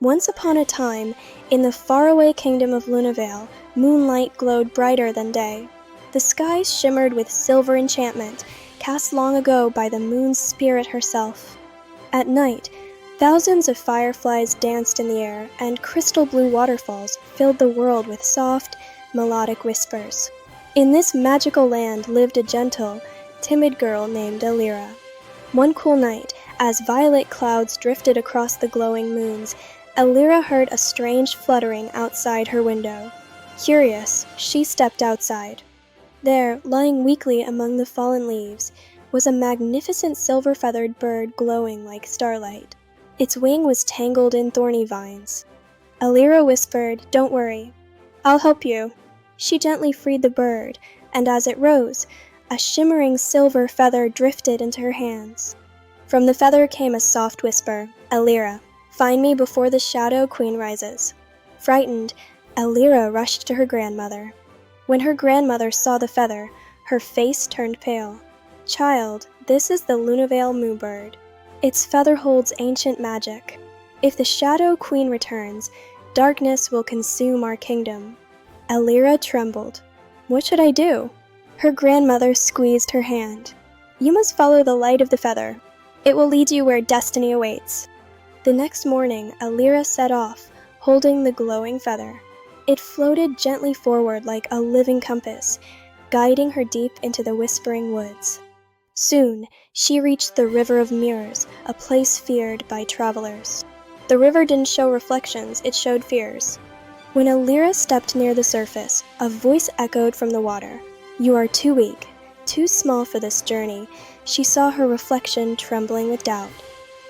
Once upon a time, in the faraway kingdom of Lunevale, moonlight glowed brighter than day. The skies shimmered with silver enchantment, cast long ago by the moon's spirit herself. At night, thousands of fireflies danced in the air, and crystal blue waterfalls filled the world with soft, melodic whispers. In this magical land lived a gentle, timid girl named Elira. One cool night, as violet clouds drifted across the glowing moons, Elira heard a strange fluttering outside her window. Curious, she stepped outside. There, lying weakly among the fallen leaves, was a magnificent silver-feathered bird glowing like starlight. Its wing was tangled in thorny vines. Elira whispered, "Don't worry. I'll help you." She gently freed the bird, and as it rose, a shimmering silver feather drifted into her hands. From the feather came a soft whisper, "Elira, find me before the Shadow Queen rises." Frightened, Elira rushed to her grandmother. When her grandmother saw the feather, her face turned pale. "Child, this is the Lunevale Moonbird. Its feather holds ancient magic. If the Shadow Queen returns, darkness will consume our kingdom." Elira trembled. What should I do? Her grandmother squeezed her hand. "You must follow the light of the feather. It will lead you where destiny awaits." The next morning, Elira set off, holding the glowing feather. It floated gently forward like a living compass, guiding her deep into the whispering woods. Soon, she reached the River of Mirrors, a place feared by travelers. The river didn't show reflections, it showed fears. When Elira stepped near the surface, a voice echoed from the water. "You are too weak, too small for this journey." She saw her reflection trembling with doubt.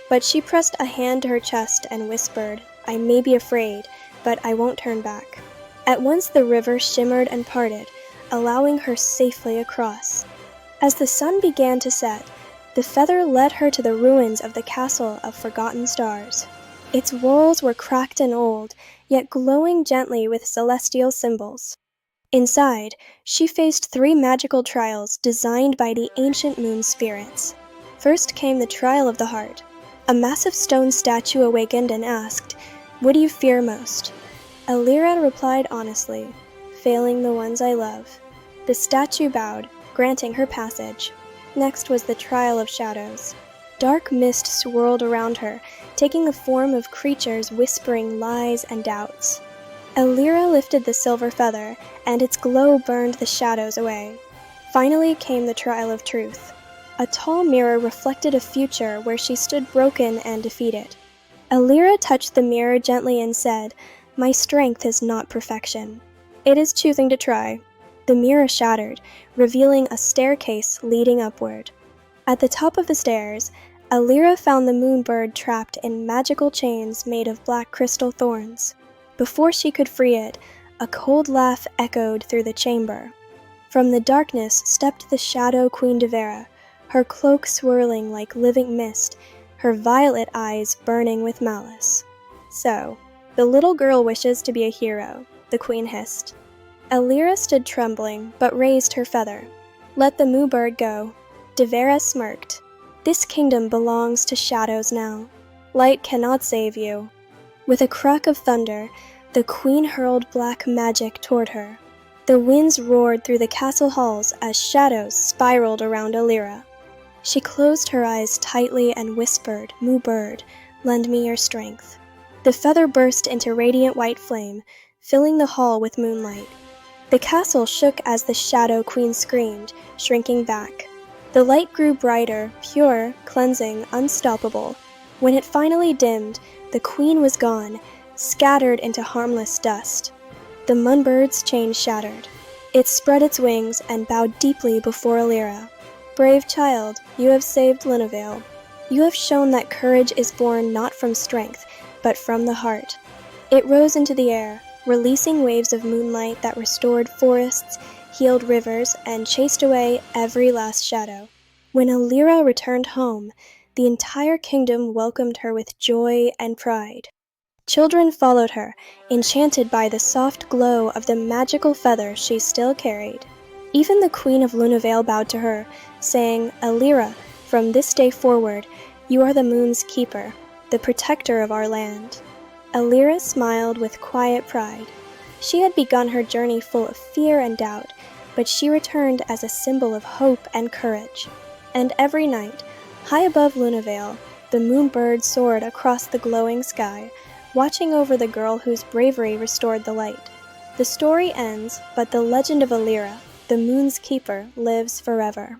But she pressed a hand to her chest and whispered, "I may be afraid, but I won't turn back." At once the river shimmered and parted, allowing her safely across. As the sun began to set, the feather led her to the ruins of the Castle of Forgotten Stars. Its walls were cracked and old, yet glowing gently with celestial symbols. Inside, she faced 3 magical trials designed by the ancient moon spirits. First came the trial of the heart. A massive stone statue awakened and asked, "What do you fear most?" Elira replied honestly, "Failing the ones I love." The statue bowed, granting her passage. Next was the trial of shadows. Dark mist swirled around her, taking the form of creatures whispering lies and doubts. Elira lifted the silver feather, and its glow burned the shadows away. Finally came the trial of truth. A tall mirror reflected a future where she stood broken and defeated. Elira touched the mirror gently and said, "My strength is not perfection. It is choosing to try." The mirror shattered, revealing a staircase leading upward. At the top of the stairs, Elira found the moonbird trapped in magical chains made of black crystal thorns. Before she could free it, a cold laugh echoed through the chamber. From the darkness stepped the Shadow Queen Deverra, her cloak swirling like living mist, her violet eyes burning with malice. "So, the little girl wishes to be a hero," the queen hissed. Elira stood trembling, but raised her feather. "Let the moonbird go." Deverra smirked. "This kingdom belongs to shadows now. Light cannot save you." With a crack of thunder, the queen hurled black magic toward her. The winds roared through the castle halls as shadows spiraled around Elira. She closed her eyes tightly and whispered, "Moonbird, lend me your strength." The feather burst into radiant white flame, filling the hall with moonlight. The castle shook as the Shadow Queen screamed, shrinking back. The light grew brighter, pure, cleansing, unstoppable. When it finally dimmed, the queen was gone, scattered into harmless dust. The moonbird's chain shattered. It spread its wings and bowed deeply before Elira. "Brave child, you have saved Lunevale. You have shown that courage is born not from strength, but from the heart." It rose into the air, releasing waves of moonlight that restored forests, healed rivers, and chased away every last shadow. When Elira returned home, the entire kingdom welcomed her with joy and pride. Children followed her, enchanted by the soft glow of the magical feather she still carried. Even the Queen of Lunevale bowed to her, saying, "Elira, from this day forward, you are the moon's keeper, the protector of our land." Elira smiled with quiet pride. She had begun her journey full of fear and doubt, but she returned as a symbol of hope and courage. And every night, high above Lunevale, the Moonbird soared across the glowing sky, watching over the girl whose bravery restored the light. The story ends, but the legend of Elira, the moon's keeper, lives forever.